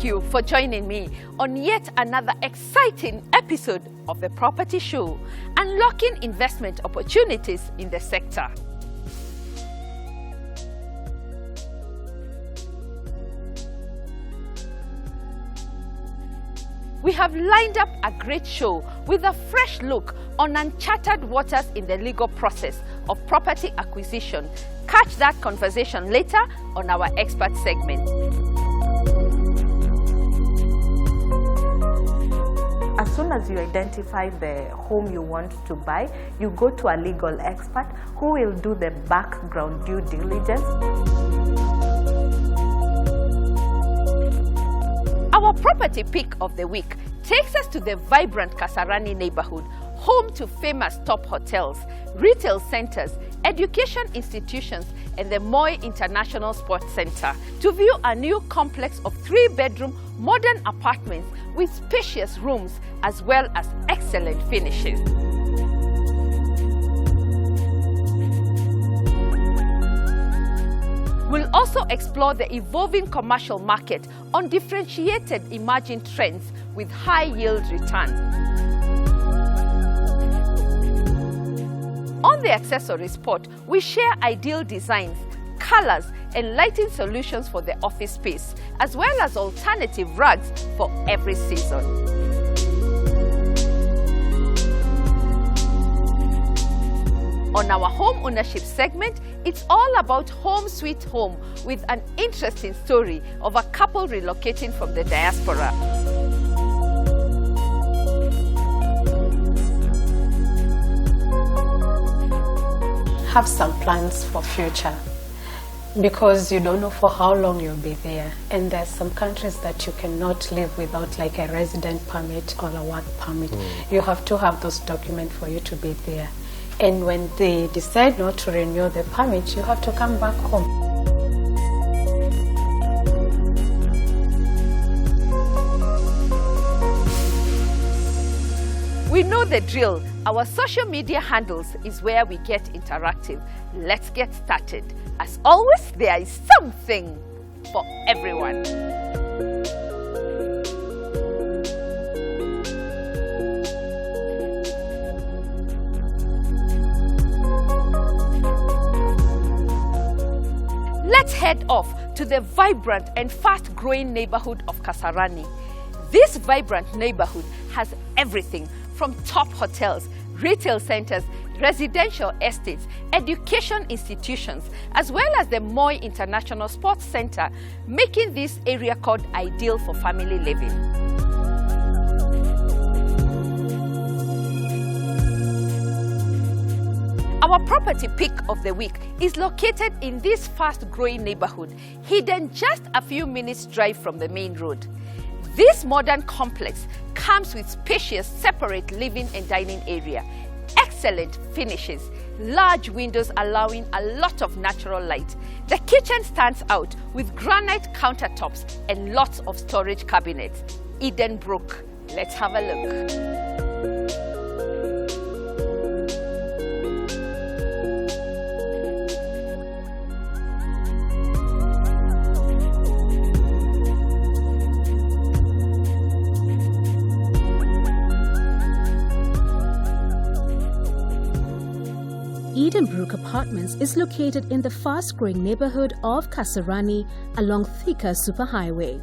Thank you for joining me on yet another exciting episode of The Property Show, unlocking investment opportunities in the sector. We have lined up a great show with a fresh look on uncharted waters in the legal process of property acquisition. Catch that conversation later on our expert segment. As soon as you identify the home you want to buy, you go to a legal expert who will do the background due diligence. Our property pick of the week takes us to the vibrant Kasarani neighborhood, home to famous top hotels, retail centers, education institutions, and the Moi International Sports Center, to view a new complex of 3-bedroom modern apartments with spacious rooms as well as excellent finishes. We'll also explore the evolving commercial market on differentiated emerging trends with high yield returns. On the accessory spot, we share ideal designs, colors, and lighting solutions for the office space, as well as alternative rugs for every season. On our home ownership segment, it's all about home sweet home with an interesting story of a couple relocating from the diaspora. Have some plans for future, because you don't know for how long you'll be there, and there's some countries that you cannot live without, like a resident permit or a work permit. You have to have those documents for you to be there. And when they decide not to renew the permit, you have to come back home. We know the drill. Our social media handles is where we get interactive. Let's get started. As always, there is something for everyone. Let's head off to the vibrant and fast-growing neighborhood of Kasarani. This vibrant neighborhood has everything from top hotels, retail centers, residential estates, education institutions, as well as the Moi International Sports Center, making this area called ideal for family living. Our property pick of the week is located in this fast-growing neighborhood, hidden just a few minutes' drive from the main road. This modern complex comes with spacious separate living and dining area, excellent finishes, large windows allowing a lot of natural light. The kitchen stands out with granite countertops and lots of storage cabinets. Brook. Let's have a look. Brook Apartments is located in the fast-growing neighborhood of Kasarani along Thika Superhighway.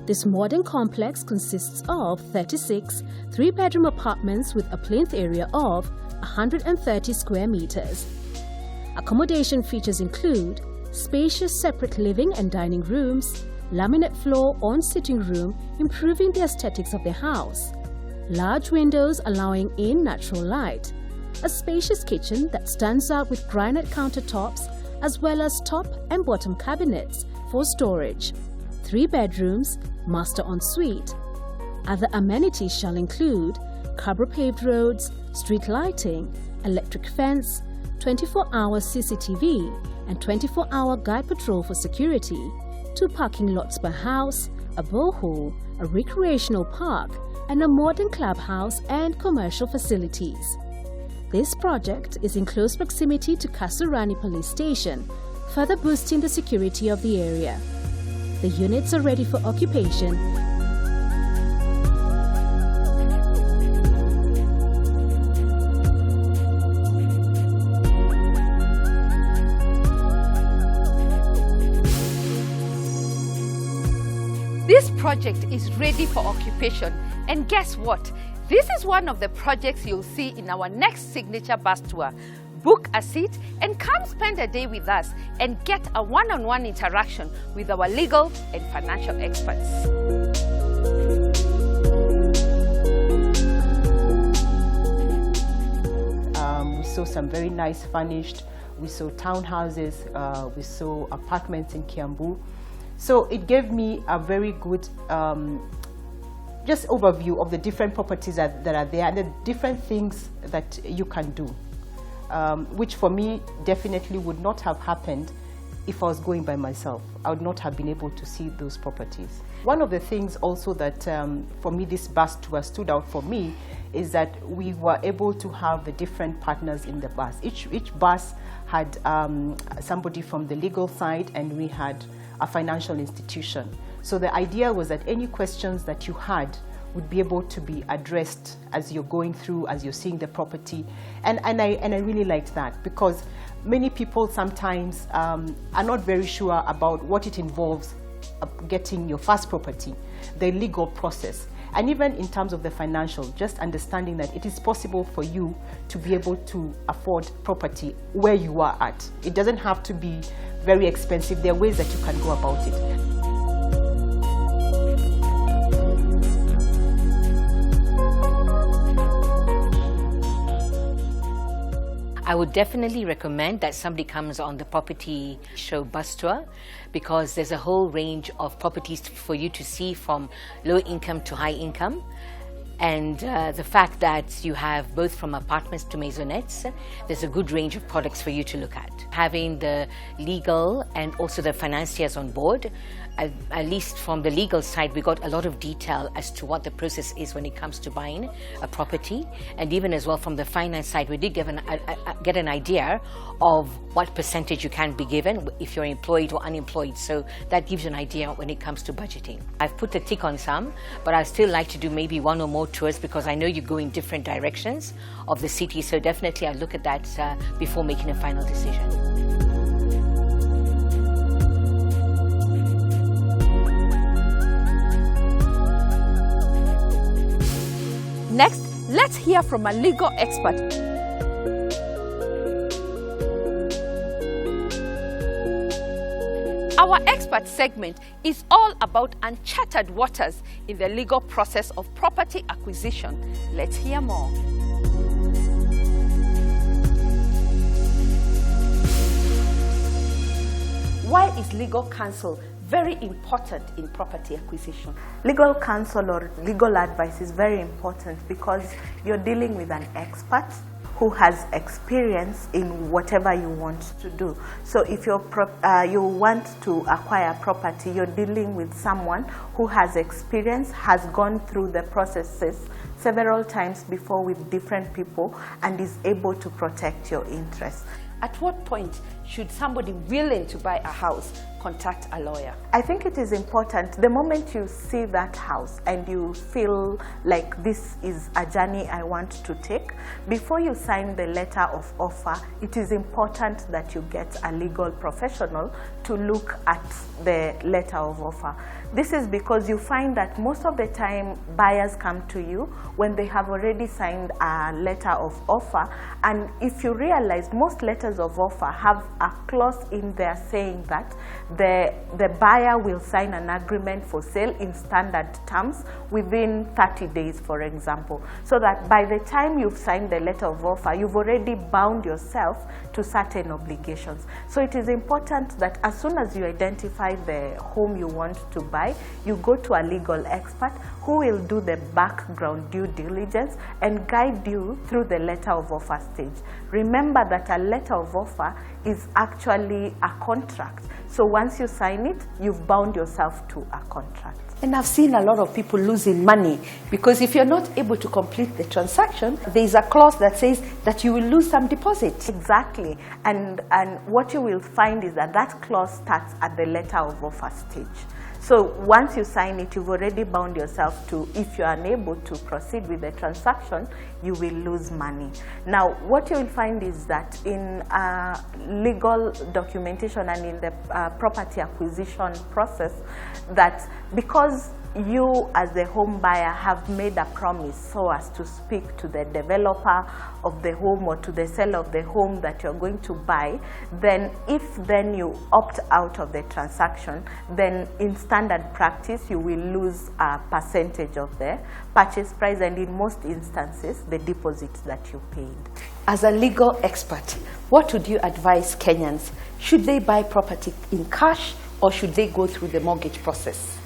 This modern complex consists of 36 3-bedroom apartments with a plinth area of 130 square meters. Accommodation features include spacious separate living and dining rooms, laminate floor en-sitting room improving the aesthetics of the house, large windows allowing in natural light, a spacious kitchen that stands out with granite countertops as well as top and bottom cabinets for storage, 3 bedrooms, master ensuite. Other amenities shall include cobble-paved roads, street lighting, electric fence, 24-hour CCTV and 24-hour guide patrol for security, 2 parking lots per house, a borehole, a recreational park, and a modern clubhouse and commercial facilities. This project is in close proximity to Kasarani Police Station, further boosting the security of the area. The units are ready for occupation. This project is ready for occupation, and guess what? This is one of the projects you'll see in our next signature bus tour. Book a seat and come spend a day with us and get a one-on-one interaction with our legal and financial experts. We saw some very nice furnished, we saw townhouses, we saw apartments in Kiambu. So it gave me a very good just overview of the different properties that are there and the different things that you can do, which for me definitely would not have happened if I was going by myself. I would not have been able to see those properties. One of the things also that for me this bus tour stood out for me is that we were able to have the different partners in the bus. Each bus had somebody from the legal side, and we had a financial institution. So the idea was that any questions that you had would be able to be addressed as you're going through, as you're seeing the property. And I really liked that, because many people sometimes are not very sure about what it involves getting your first property, the legal process. And even in terms of the financial, just understanding that it is possible for you to be able to afford property where you are at. It doesn't have to be very expensive. There are ways that you can go about it. I would definitely recommend that somebody comes on the property show bus tour, because there's a whole range of properties for you to see, from low income to high income. And the fact that you have both from apartments to maisonettes, there's a good range of products for you to look at. Having the legal and also the financiers on board, at least from the legal side, we got a lot of detail as to what the process is when it comes to buying a property. And even as well from the finance side, we did get an idea of what percentage you can be given if you're employed or unemployed. So that gives you an idea when it comes to budgeting. I've put a tick on some, but I'd still like to do maybe one or more tours, because I know you go in different directions of the city. So definitely I'll look at that before making a final decision. Next, let's hear from a legal expert. Our expert segment is all about uncharted waters in the legal process of property acquisition. Let's hear more. Why is legal counsel very important in property acquisition? Legal counsel or legal advice is very important because you're dealing with an expert who has experience in whatever you want to do. So if you want to acquire property, you're dealing with someone who has experience, has gone through the processes several times before with different people, and is able to protect your interests. At what point should somebody willing to buy a house contact a lawyer? I think it is important the moment you see that house and you feel like this is a journey I want to take, before you sign the letter of offer, it is important that you get a legal professional to look at the letter of offer. This is because you find that most of the time buyers come to you when they have already signed a letter of offer, and if you realize most letters of offer have a clause in there saying that the buyer will sign an agreement for sale in standard terms within 30 days, for example, so that by the time you've signed the letter of offer, you've already bound yourself to certain obligations. So it is important that as soon as you identify the home you want to buy, you go to a legal expert who will do the background due diligence and guide you through the letter of offer stage. Remember that a letter of offer is actually a contract. So once you sign it, you've bound yourself to a contract. And I've seen a lot of people losing money because if you're not able to complete the transaction, there's a clause that says that you will lose some deposit. Exactly. And what you will find is that that clause starts at the letter of offer stage. So once you sign it, you've already bound yourself to, if you are unable to proceed with the transaction, you will lose money. Now, what you will find is that in legal documentation and in the property acquisition process, that because you as the home buyer have made a promise so as to speak to the developer of the home or to the seller of the home that you're going to buy, then if then you opt out of the transaction, then in standard practice you will lose a percentage of the purchase price, and in most instances the deposit that you paid. As a legal expert, what would you advise Kenyans? Should they buy property in cash or should they go through the mortgage process?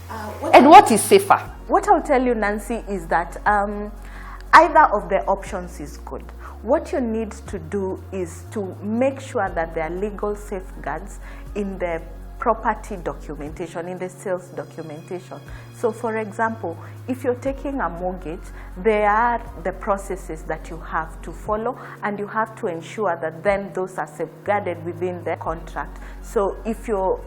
And what is safer? What I'll tell you, Nancy, is that either of the options is good. What you need to do is to make sure that there are legal safeguards in the property documentation, in the sales documentation. So for example, if you're taking a mortgage, there are the processes that you have to follow, and you have to ensure that then those are safeguarded within the contract. So if you're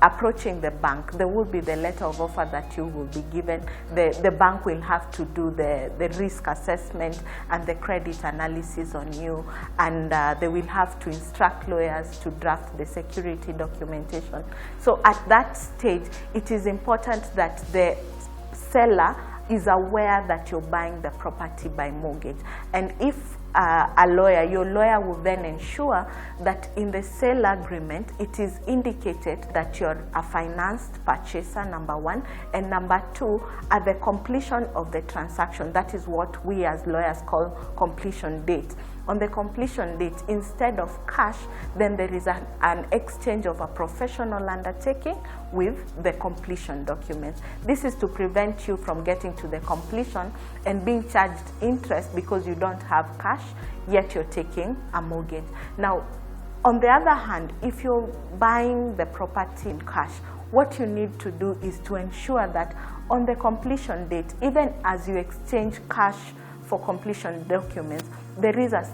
approaching the bank, there will be the letter of offer that you will be given. The bank will have to do the risk assessment and the credit analysis on you, and they will have to instruct lawyers to draft the security documentation. So at that stage, it is important that the seller is aware that you're buying the property by mortgage. And if your lawyer will then ensure that in the sale agreement it is indicated that you're a financed purchaser, number one, and number two, at the completion of the transaction, that is what we as lawyers call completion date. On the completion date, instead of cash, then there is an exchange of a professional undertaking with the completion documents. This is to prevent you from getting to the completion and being charged interest because you don't have cash, yet you're taking a mortgage. Now, on the other hand, if you're buying the property in cash, what you need to do is to ensure that on the completion date, even as you exchange cash for completion documents, there is a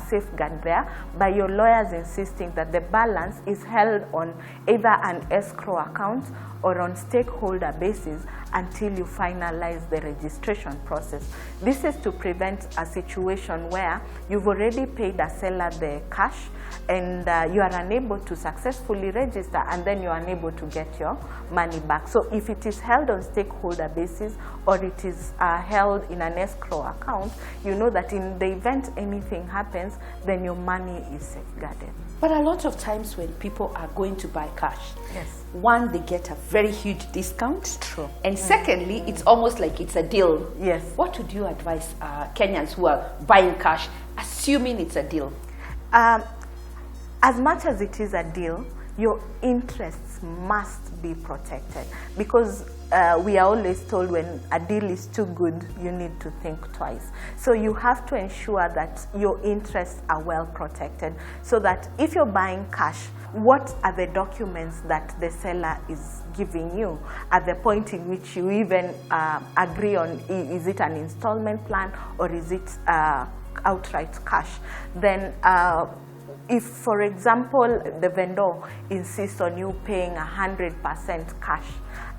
safeguard there by your lawyers insisting that the balance is held on either an escrow account or on stakeholder basis until you finalize the registration process. This is to prevent a situation where you've already paid a seller the cash and you are unable to successfully register, and then you're unable to get your money back. So if it is held on stakeholder basis or it is held in an escrow account, you know that in the event anything happens, then your money is safeguarded. But a lot of times when people are going to buy cash, yes, one, they get a very huge discount. True. And secondly, it's almost like it's a deal. Yes. What would you advise Kenyans who are buying cash, assuming it's a deal? As much as it is a deal, your interests must be protected, because we are always told when a deal is too good, you need to think twice. So you have to ensure that your interests are well protected, so that if you're buying cash, what are the documents that the seller is giving you at the point in which you even agree on, is it an installment plan or is it outright cash? Then if, for example, the vendor insists on you paying 100% cash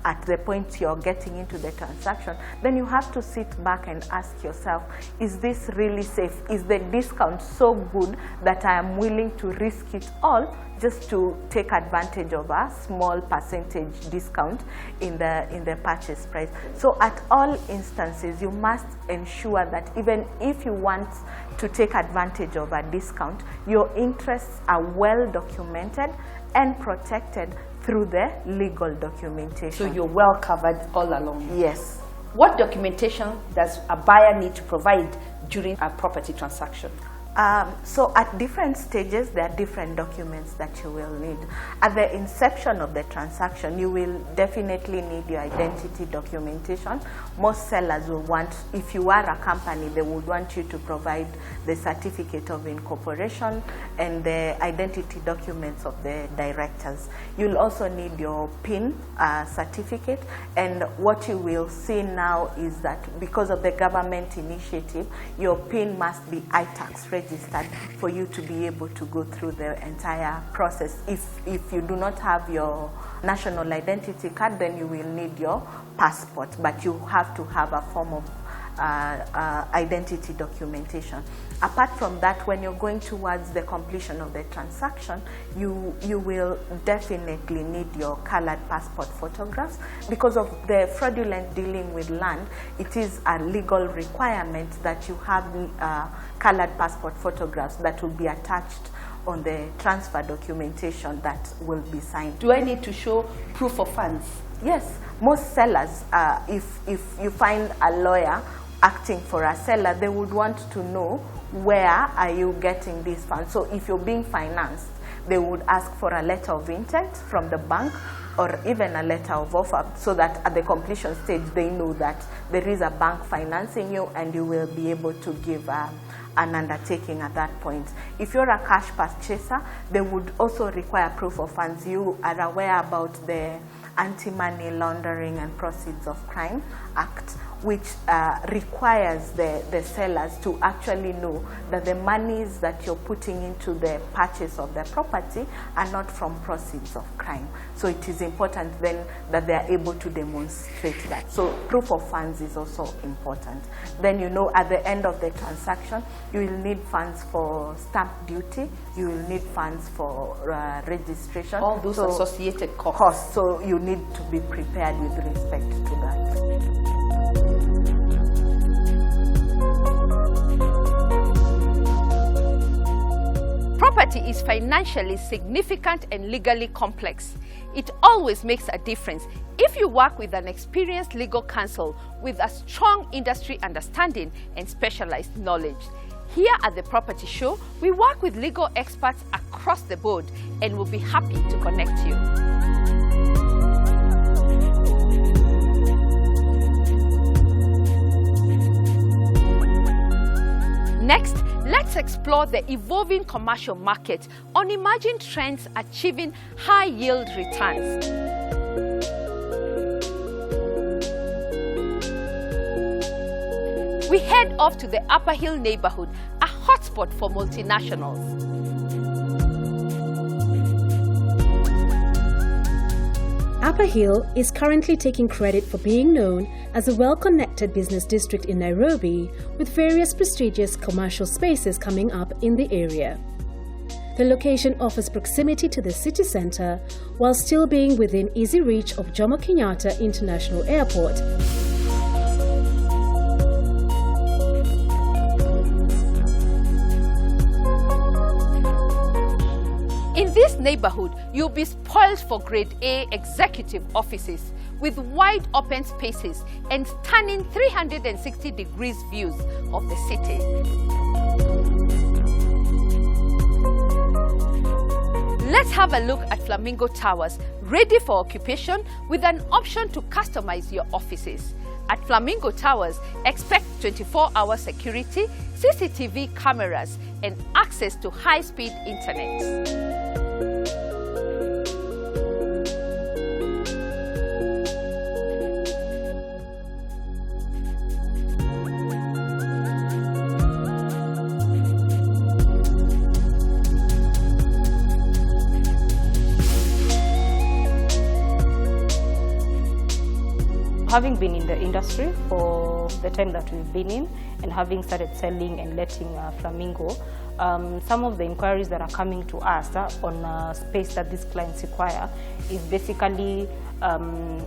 at the point you're getting into the transaction, then you have to sit back and ask yourself, is this really safe? Is the discount so good that I am willing to risk it all just to take advantage of a small percentage discount in the purchase price? So at all instances, you must ensure that even if you want to take advantage of a discount, your interests are well documented and protected through the legal documentation. So you're well covered all along. Yes. What documentation does a buyer need to provide during a property transaction? So at different stages, there are different documents that you will need. At the inception of the transaction, you will definitely need your identity documentation. Most sellers will want, if you are a company, they would want you to provide the certificate of incorporation and the identity documents of the directors. You'll also need your PIN certificate, and what you will see now is that because of the government initiative, your PIN must be iTax registered. registered for you to be able to go through the entire process. If you do not have your national identity card, then you will need your passport, but you have to have a form of identity documentation. Apart from that, when you're going towards the completion of the transaction, you will definitely need your colored passport photographs. Because of the fraudulent dealing with land, it is a legal requirement that you have colored passport photographs that will be attached on the transfer documentation that will be signed. Do I need to show proof of funds? Yes, most sellers, if you find a lawyer acting for a seller, they would want to know where are you getting these funds. So if you're being financed, they would ask for a letter of intent from the bank or even a letter of offer, so that at the completion stage they know that there is a bank financing you and you will be able to give an undertaking at that point. If you're a cash purchaser, they would also require proof of funds. You are aware about the Anti-Money Laundering and Proceeds of Crime Act, which requires the sellers to actually know that the monies that you're putting into the purchase of the property are not from proceeds of crime. So it is important then that they are able to demonstrate that. So proof of funds is also important. Then you know at the end of the transaction, you will need funds for stamp duty, you will need funds for registration. All those associated costs. So you need to be prepared with respect to that. Property is financially significant and legally complex. It always makes a difference if you work with an experienced legal counsel with a strong industry understanding and specialized knowledge. Here at the Property Show, we work with legal experts across the board and will be happy to connect you. Next, let's explore the evolving commercial market on emerging trends achieving high yield returns. We head off to the Upper Hill neighborhood, a hotspot for multinationals. Upper Hill is currently taking credit for being known as a well-connected business district in Nairobi, with various prestigious commercial spaces coming up in the area. The location offers proximity to the city center while still being within easy reach of Jomo Kenyatta International Airport. In this neighborhood, you'll be spoiled for Grade A executive offices with wide open spaces and stunning 360 degrees views of the city. Let's have a look at Flamingo Towers, ready for occupation with an option to customize your offices. At Flamingo Towers, expect 24-hour security, CCTV cameras, and access to high-speed internet. Having been in the industry for the time that we've been in and having started selling and letting Flamingo, some of the inquiries that are coming to us on space that these clients require is basically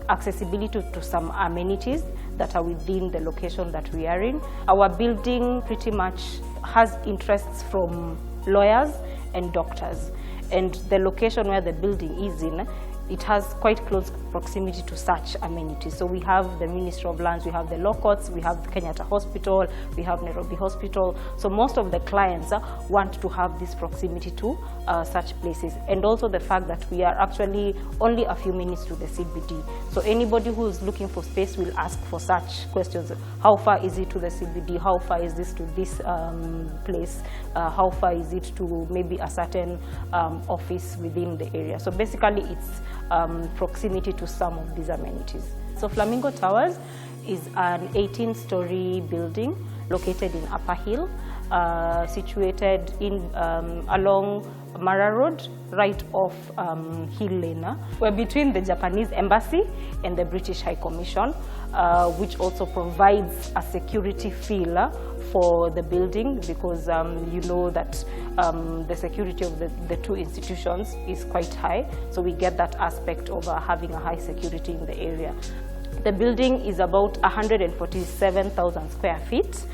accessibility to some amenities that are within the location that we are in. Our building pretty much has interests from lawyers and doctors, and the location where the building is in, it has quite close proximity to such amenities. So we have the Ministry of Lands, we have the law courts, we have the Kenyatta Hospital, we have Nairobi Hospital. So most of the clients want to have this proximity to such places. And also the fact that we are actually only a few minutes to the CBD. So anybody who is looking for space will ask for such questions. How far is it to the CBD? How far is this to this place? How far is it to maybe a certain office within the area? So basically it's proximity to some of these amenities. So Flamingo Towers is an 18-story building located in Upper Hill, situated along Mara Road, right off Hill Lane. We're between the Japanese Embassy and the British High Commission, which also provides a security feel for the building, because you know that the security of the two institutions is quite high. So we get that aspect of having a high security in the area. The building is about 147,000 square feet.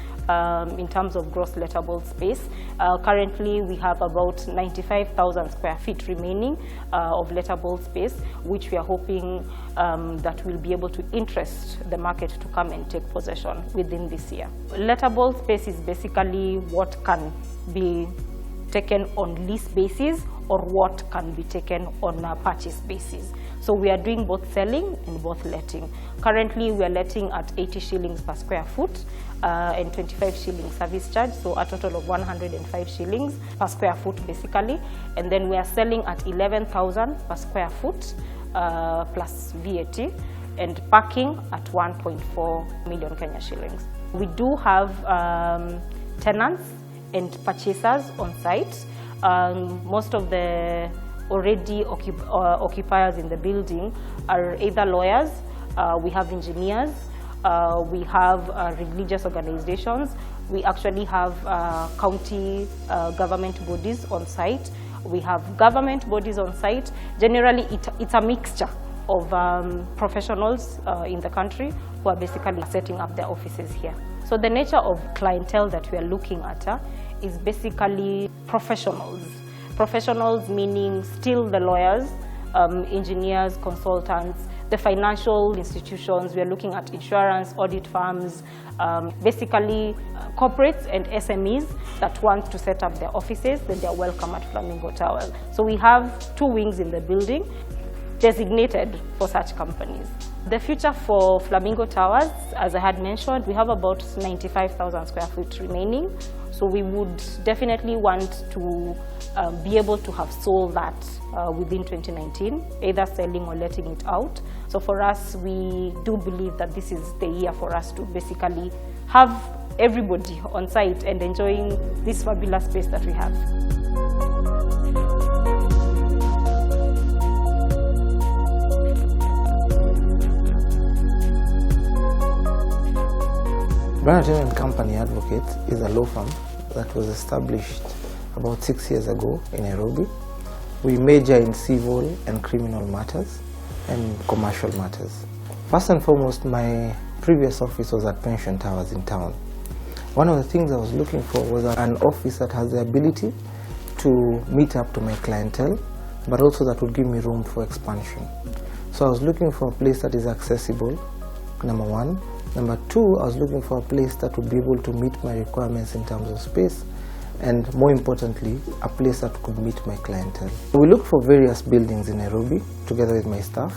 In terms of gross lettable space. Currently, we have about 95,000 square feet remaining of lettable space, which we are hoping that will be able to interest the market to come and take possession within this year. Lettable space is basically what can be taken on lease basis or what can be taken on a purchase basis. So we are doing both selling and both letting. Currently, we are letting at 80 shillings per square foot and 25 shillings service charge, so a total of 105 shillings per square foot basically. And then we are selling at 11,000 per square foot plus VAT, and parking at 1.4 million Kenya shillings. We do have tenants and purchasers on site. Most of the already occupiers in the building are either lawyers, we have engineers, we have religious organizations, we actually have county government bodies on site, we have government bodies on site. Generally, it's a mixture of professionals in the country who are basically setting up their offices here. So the nature of clientele that we are looking at is basically professionals. Professionals meaning still the lawyers, engineers, consultants, the financial institutions. We are looking at insurance, audit firms, basically corporates and SMEs that want to set up their offices, then they are welcome at Flamingo Tower. So we have 2 wings in the building designated for such companies. The future for Flamingo Towers, as I had mentioned, we have about 95,000 square feet remaining. So we would definitely want to be able to have sold that within 2019, either selling or letting it out. So for us, we do believe that this is the year for us to basically have everybody on site and enjoying this fabulous space that we have. Bernard & Company Advocates is a law firm that was established about 6 years ago in Nairobi. We major in civil and criminal matters and commercial matters. First and foremost, my previous office was at Pension Towers in town. One of the things I was looking for was an office that has the ability to meet up to my clientele, but also that would give me room for expansion. So I was looking for a place that is accessible, number one. Number two, I was looking for a place that would be able to meet my requirements in terms of space, and more importantly, a place that could meet my clientele. We looked for various buildings in Nairobi together with my staff.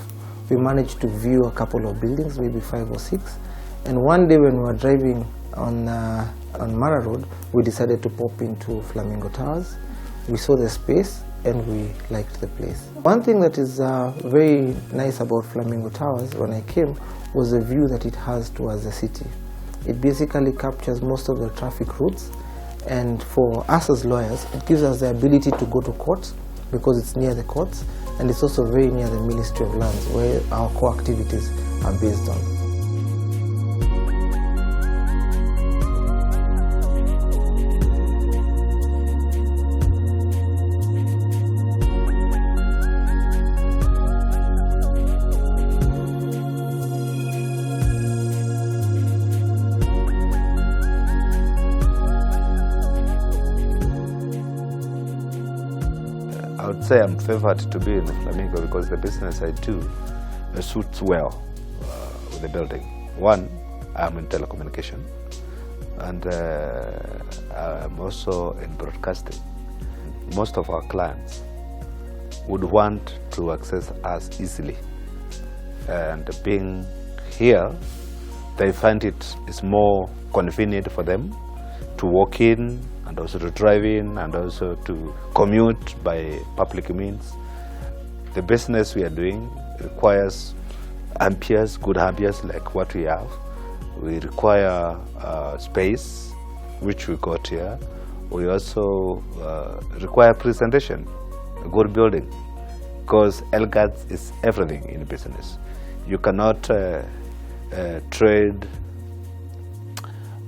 We managed to view a couple of buildings, maybe 5 or 6. And one day when we were driving on Mara Road, we decided to pop into Flamingo Towers. We saw the space and we liked the place. One thing that is very nice about Flamingo Towers when I came was the view that it has towards the city. It basically captures most of the traffic routes, and for us as lawyers, it gives us the ability to go to court because it's near the courts, and it's also very near the Ministry of Lands where our core activities are based on. I would say I'm favored to be in the Flamingo because the business I do suits well with the building. One, I'm in telecommunication, and I'm also in broadcasting. Most of our clients would want to access us easily, and being here, they find it is more convenient for them to walk in, and also to drive in, and also to commute by public means. The business we are doing requires ambience, good ambience like what we have, we require space, which we got here. We also require presentation, a good building, because elegance is everything in business. You cannot trade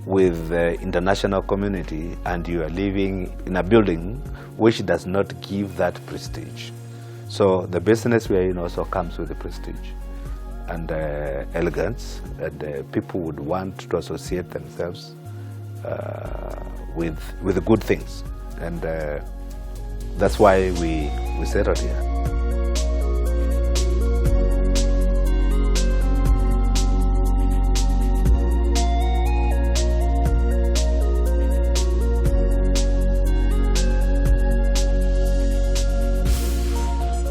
with the international community and you are living in a building which does not give that prestige. So the business we are in also comes with the prestige and elegance, and people would want to associate themselves with the good things, and that's why we settled here.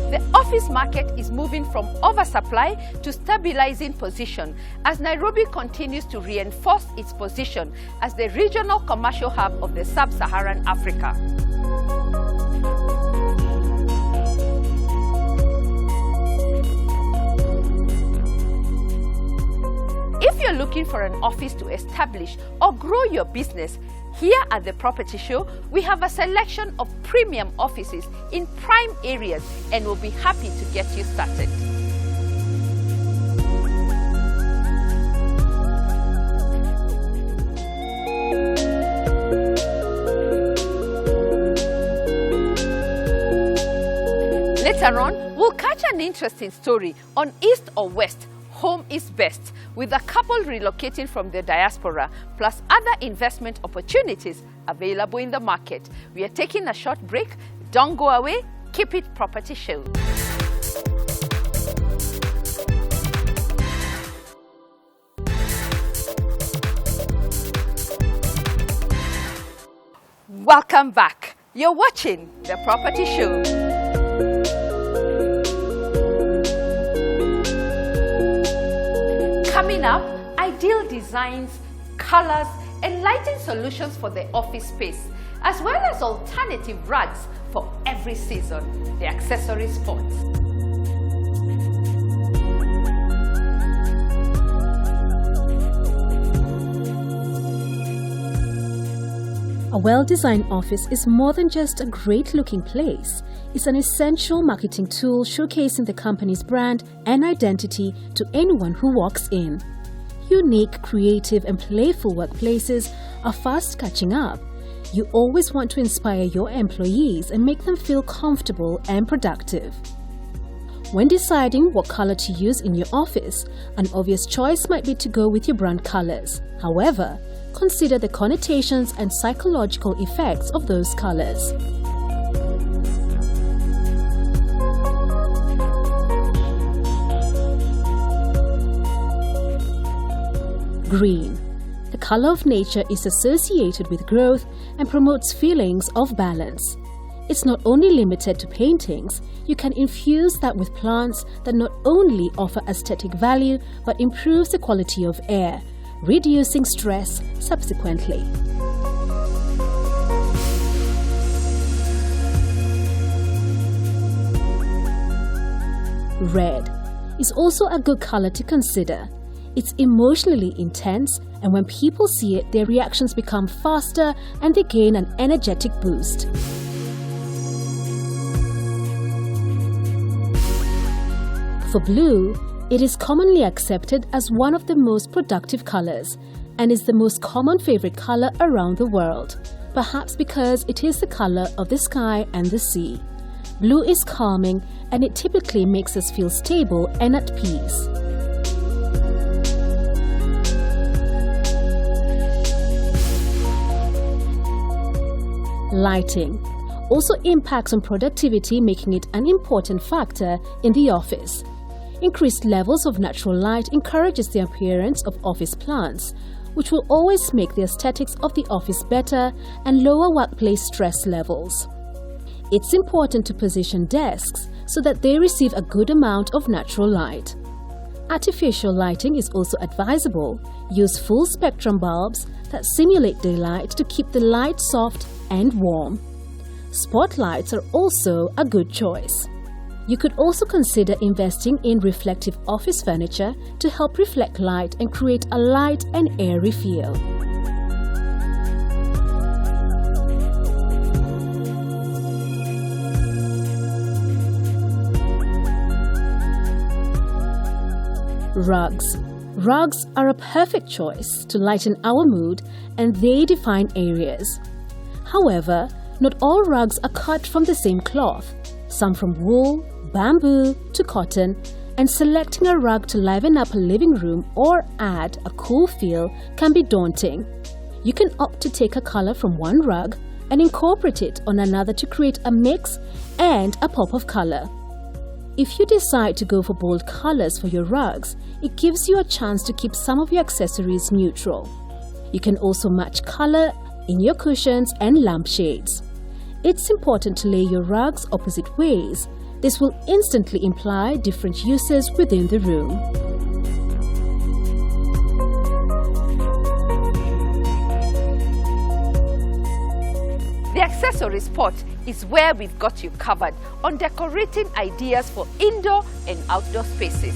The office market is moving from oversupply to stabilizing position as Nairobi continues to reinforce its position as the regional commercial hub of the sub-Saharan Africa. If you're looking for an office to establish or grow your business, here at the Property Show, we have a selection of premium offices in prime areas and we'll be happy to get you started. Later on, we'll catch an interesting story on East or West. Home is best, with a couple relocating from the diaspora, plus other investment opportunities available in the market. We are taking a short break. Don't go away. Keep it Property Show. Welcome back. You're watching The Property Show. Coming up, ideal designs, colors, and lighting solutions for the office space, as well as alternative rugs for every season, the accessory spots. A well-designed office is more than just a great-looking place. It's an essential marketing tool showcasing the company's brand and identity to anyone who walks in. Unique, creative, and playful workplaces are fast catching up. You always want to inspire your employees and make them feel comfortable and productive. When deciding what color to use in your office, an obvious choice might be to go with your brand colors. However, consider the connotations and psychological effects of those colors. Green. The color of nature is associated with growth and promotes feelings of balance. It's not only limited to paintings, you can infuse that with plants that not only offer aesthetic value but improves the quality of air, reducing stress subsequently. Red is also a good color to consider. It's emotionally intense, and when people see it, their reactions become faster and they gain an energetic boost. For blue, it is commonly accepted as one of the most productive colors and is the most common favorite color around the world, perhaps because it is the color of the sky and the sea. Blue is calming and it typically makes us feel stable and at peace. Lighting also impacts on productivity, making it an important factor in the office. Increased levels of natural light encourages the appearance of office plants, which will always make the aesthetics of the office better and lower workplace stress levels. It's important to position desks so that they receive a good amount of natural light. Artificial lighting is also advisable. Use full spectrum bulbs that simulate daylight to keep the light soft and warm. Spotlights are also a good choice. You could also consider investing in reflective office furniture to help reflect light and create a light and airy feel. Rugs. Rugs are a perfect choice to lighten our mood, and they define areas. However, not all rugs are cut from the same cloth. Some from wool, bamboo to cotton, and selecting a rug to liven up a living room or add a cool feel can be daunting. You can opt to take a color from one rug and incorporate it on another to create a mix and a pop of color. If you decide to go for bold colors for your rugs, it gives you a chance to keep some of your accessories neutral. You can also match color in your cushions and lampshades. It's important to lay your rugs opposite ways. This will instantly imply different uses within the room. The accessory spot is where we've got you covered on decorating ideas for indoor and outdoor spaces.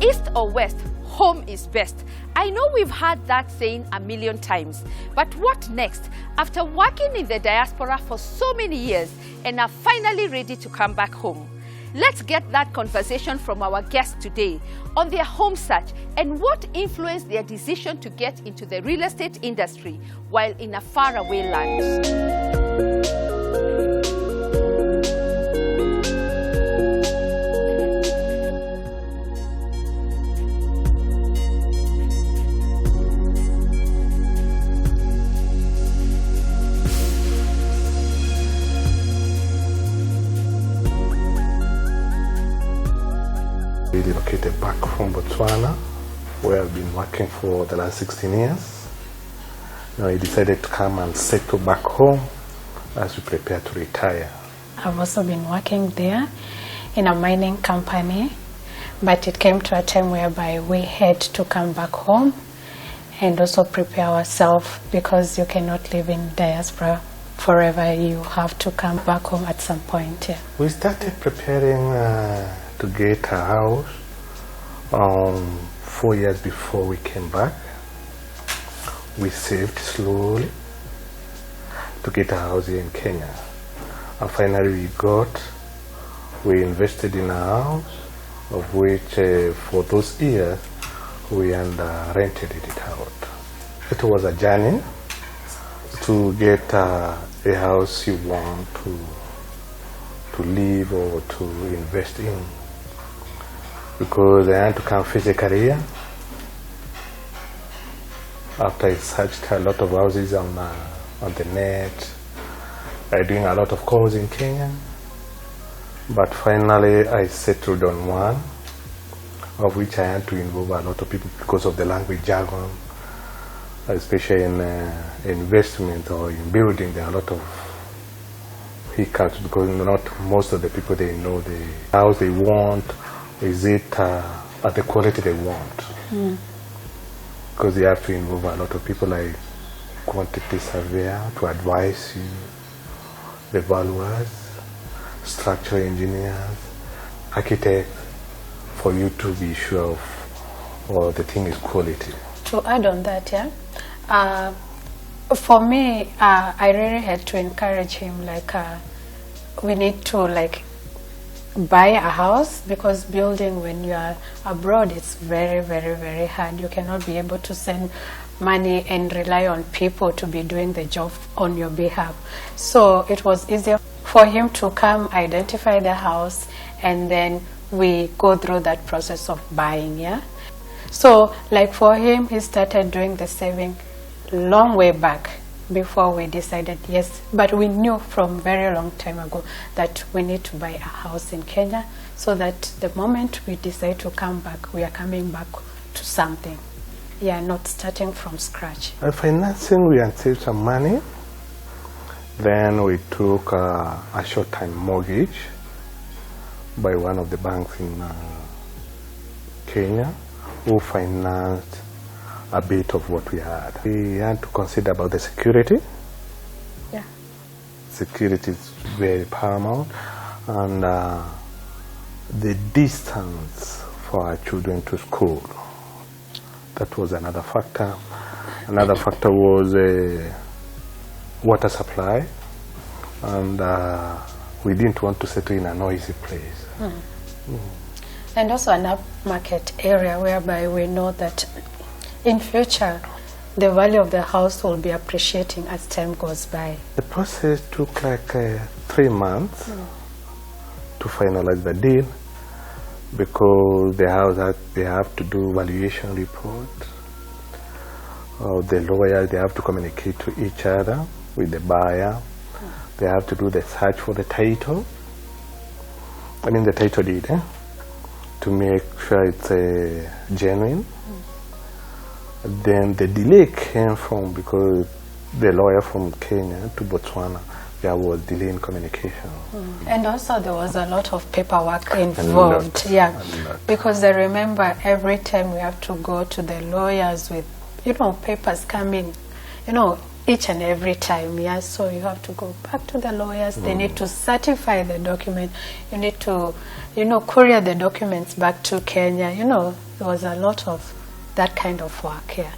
East or west, home is best. I know we've heard that saying a million times, but what next? After working in the diaspora for so many years and are finally ready to come back home. Let's get that conversation from our guests today on their home search and what influenced their decision to get into the real estate industry while in a faraway land. We relocated back from Botswana, where I've been working for the last 16 years. Now I decided to come and settle back home as we prepare to retire. I've also been working there in a mining company, but it came to a time whereby we had to come back home and also prepare ourselves, because you cannot live in diaspora forever. You have to come back home at some point. Yeah. We started preparing to get a house 4 years before we came back. We saved slowly to get a house here in Kenya. And finally we invested in a house, of which for those years we rented it out. It was a journey to get a house you want to live or to invest in, because I had to come face a career. After I searched a lot of houses on the net, I doing a lot of calls in Kenya, but finally I settled on one, of which I had to involve a lot of people because of the language jargon, especially in investment or in building. There are a lot of hiccups because not most of the people, they know the house they want. Is it at the quality they want? Because you have to involve a lot of people like quantity surveyor to advise you, the valuers, structural engineers, architects, for you to be sure of the thing is quality. To add on that, yeah, for me, I really had to encourage him, like, we need to buy a house, because building when you are abroad, it's very, very, very hard. You cannot be able to send money and rely on people to be doing the job on your behalf. So it was easier for him to come, identify the house, and then we go through that process of buying. Yeah. So like for him, he started doing the saving long way back before we decided, yes, but we knew from very long time ago that we need to buy a house in Kenya, so that the moment we decide to come back, we are coming back to something. Yeah, not starting from scratch. Financing, we had saved some money. Then we took a short-time mortgage by one of the banks in Kenya, who financed a bit of what we had. We had to consider about the security. Yeah. security is very paramount, and the distance for our children to school. That was another factor. Another factor was water supply, and we didn't want to settle in a noisy place. And also an upmarket area whereby we know that in future the value of the house will be appreciating as time goes by. The process took like 3 months to finalize the deal, because they have to do valuation report. The lawyers, they have to communicate to each other with the buyer. They have to do the search for the title. I mean the title deed, to make sure it's genuine. Then the delay came from because the lawyer from Kenya to Botswana, there was delay in communication. And also there was a lot of paperwork involved. Because I remember every time we have to go to the lawyers with, papers coming, each and every time. So you have to go back to the lawyers. They need to certify the document. You need to, courier the documents back to Kenya. There was a lot of that kind of work here.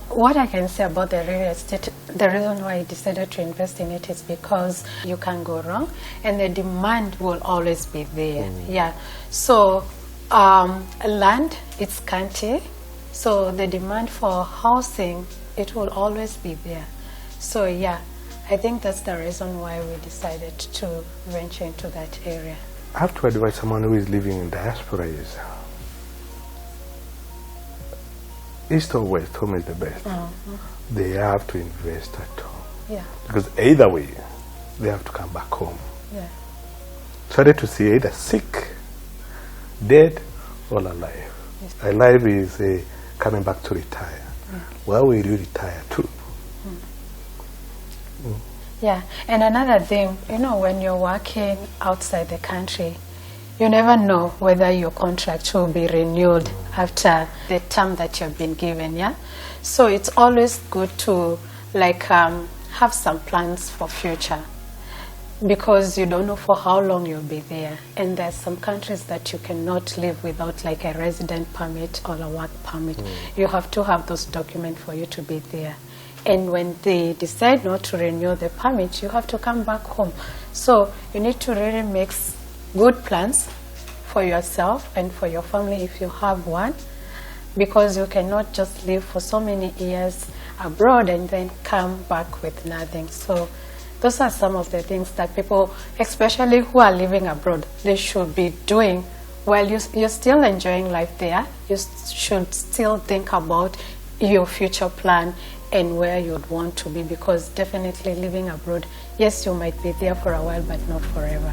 What I can say about the real estate, the reason why I decided to invest in it is because you can't go wrong, and the demand will always be there. So land, it's scanty, so the demand for housing, it will always be there. So I think that's the reason why we decided to venture into that area. I have to advise someone who is living in diaspora is east or west, home is the best. They have to invest at home. Because either way, they have to come back home. Sorry to see either sick, dead, or alive. Alive is coming back to retire. Where will you retire to? And another thing, when you're working outside the country, you never know whether your contract will be renewed after the term that you've been given, So it's always good to have some plans for future, because you don't know for how long you'll be there. And there's some countries that you cannot live without a resident permit or a work permit. You have to have those documents for you to be there. And when they decide not to renew the permit, you have to come back home. So you need to really make good plans for yourself and for your family if you have one, because you cannot just live for so many years abroad and then come back with nothing. So those are some of the things that people, especially who are living abroad, they should be doing while you're still enjoying life there. You should still think about your future plan and where you'd want to be, because definitely living abroad, yes, you might be there for a while, but not forever.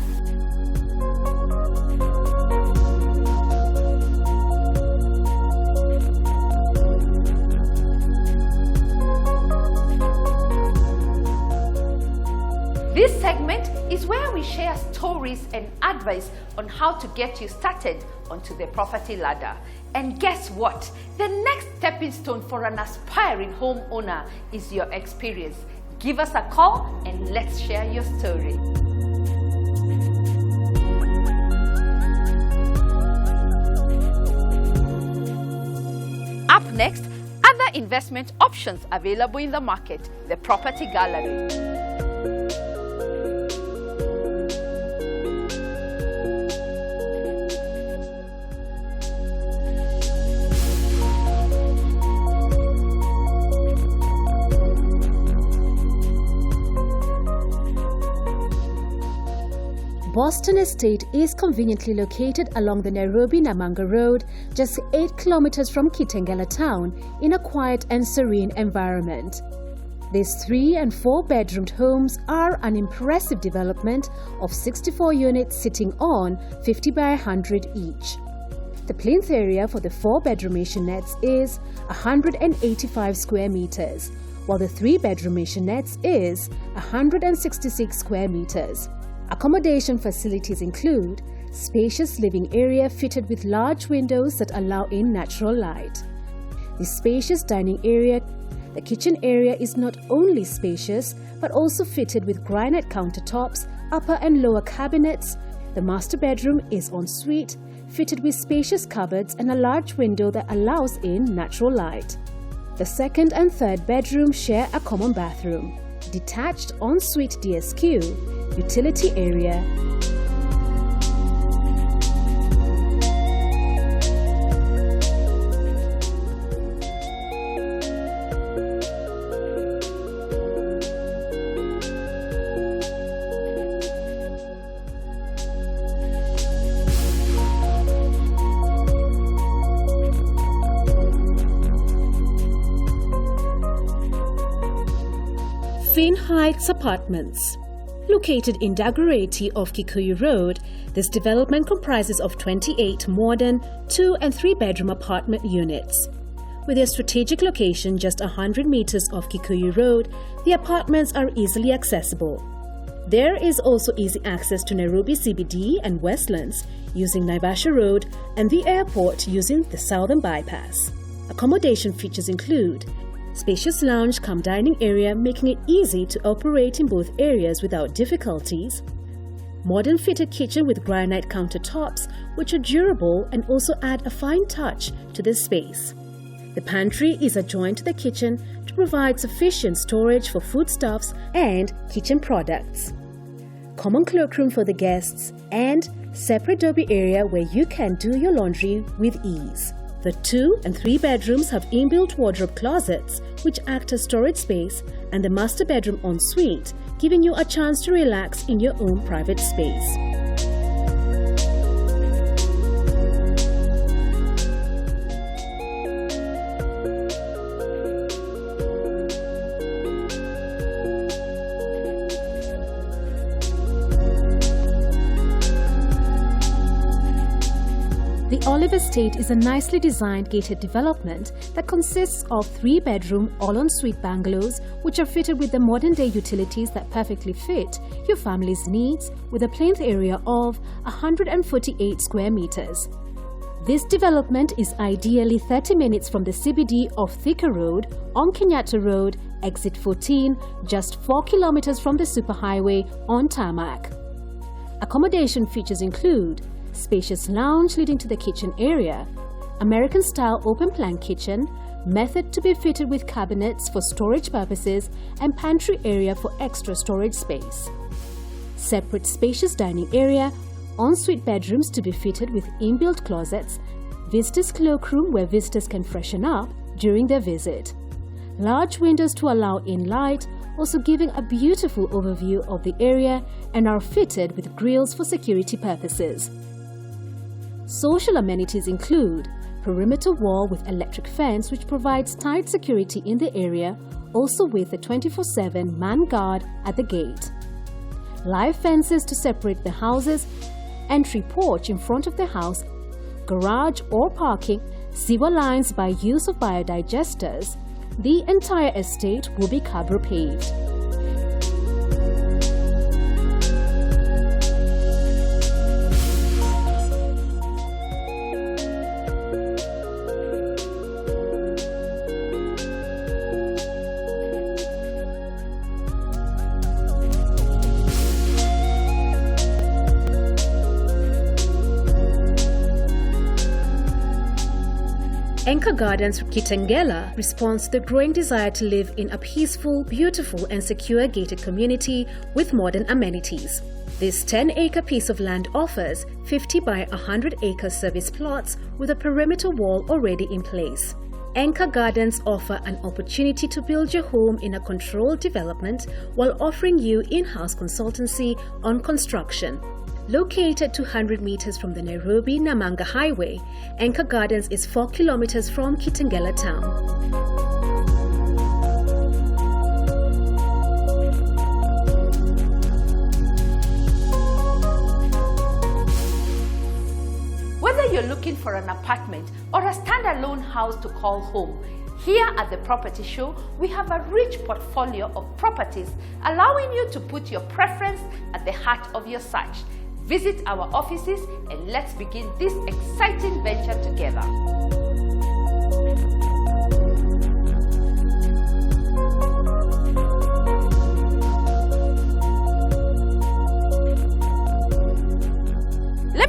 This segment is where we share stories and advice on how to get you started onto the property ladder. And guess what? The next stepping stone for an aspiring homeowner is your experience. Give us a call and let's share your story. Up next, other investment options available in the market, the Property Gallery. Boston Estate is conveniently located along the Nairobi-Namanga Road, just 8 kilometers from Kitengela town, in a quiet and serene environment. These 3- and 4-bedroomed homes are an impressive development of 64 units sitting on 50 by 100 each. The plinth area for the 4-bedroom maisonette is 185 square meters, while the 3-bedroom maisonette is 166 square meters. Accommodation facilities include spacious living area fitted with large windows that allow in natural light. The spacious dining area The kitchen area is not only spacious, but also fitted with granite countertops, upper and lower cabinets. The master bedroom is ensuite, fitted with spacious cupboards and a large window that allows in natural light. The second and third bedroom share a common bathroom. Detached ensuite DSQ, utility area. Finn Heights Apartments. Located in Dagoretti off Kikuyu Road, this development comprises of 28 modern 2- and 3-bedroom apartment units. With their strategic location just 100 meters off Kikuyu Road, the apartments are easily accessible. There is also easy access to Nairobi CBD and Westlands using Naivasha Road and the airport using the Southern Bypass. Accommodation features include spacious lounge cum dining area, making it easy to operate in both areas without difficulties. Modern fitted kitchen with granite countertops, which are durable and also add a fine touch to the space. The pantry is adjoined to the kitchen to provide sufficient storage for foodstuffs and kitchen products. Common cloakroom for the guests and separate derby area where you can do your laundry with ease. The 2- and 3-bedrooms have inbuilt wardrobe closets, which act as storage space, and the master bedroom ensuite, giving you a chance to relax in your own private space. The Olive Estate is a nicely designed gated development that consists of 3-bedroom all-ensuite bungalows which are fitted with the modern-day utilities that perfectly fit your family's needs with a plinth area of 148 square meters. This development is ideally 30 minutes from the CBD of Thika Road, on Kenyatta Road, exit 14, just 4 kilometers from the superhighway on tarmac. Accommodation features include spacious lounge leading to the kitchen area, American-style open-plan kitchen, method to be fitted with cabinets for storage purposes, and pantry area for extra storage space. Separate spacious dining area, ensuite bedrooms to be fitted with inbuilt closets, visitors' cloakroom where visitors can freshen up during their visit. Large windows to allow in light, also giving a beautiful overview of the area, and are fitted with grills for security purposes. Social amenities include perimeter wall with electric fence which provides tight security in the area, also with a 24/7 man guard at the gate. Live fences to separate the houses, entry porch in front of the house, garage or parking, sewer lines by use of biodigesters. The entire estate will be Cabro paved. Enka Gardens Kitengela responds to the growing desire to live in a peaceful, beautiful and secure gated community with modern amenities. This 10-acre piece of land offers 50 by 100-acre service plots with a perimeter wall already in place. Enka Gardens offer an opportunity to build your home in a controlled development while offering you in-house consultancy on construction. Located 200 meters from the Nairobi-Namanga Highway, Enka Gardens is 4 kilometers from Kitengela town. Whether you're looking for an apartment or a standalone house to call home, here at the Property Show, we have a rich portfolio of properties allowing you to put your preference at the heart of your search. Visit our offices and let's begin this exciting venture together.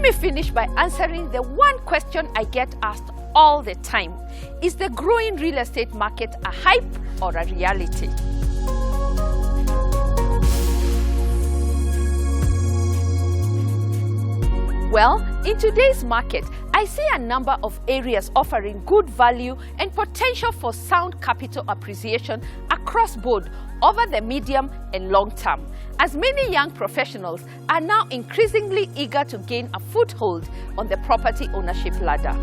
me finish by answering the one question I get asked all the time. Is the growing real estate market a hype or a reality? Well, in today's market, I see a number of areas offering good value and potential for sound capital appreciation across board over the medium and long term, as many young professionals are now increasingly eager to gain a foothold on the property ownership ladder.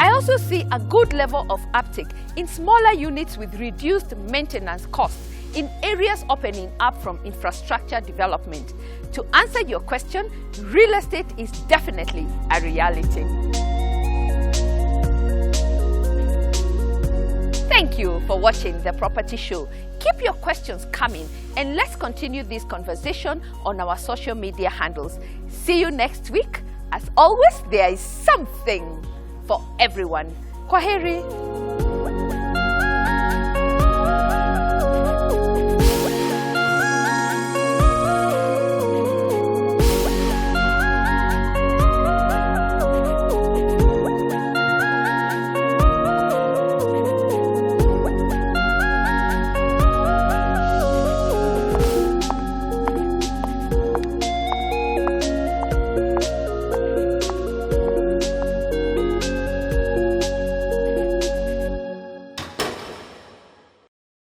I also see a good level of uptick in smaller units with reduced maintenance costs in areas opening up from infrastructure development. To answer your question, real estate is definitely a reality. Thank you for watching The Property Show. Keep your questions coming and let's continue this conversation on our social media handles. See you next week. As always, there is something for everyone. Kwaheri.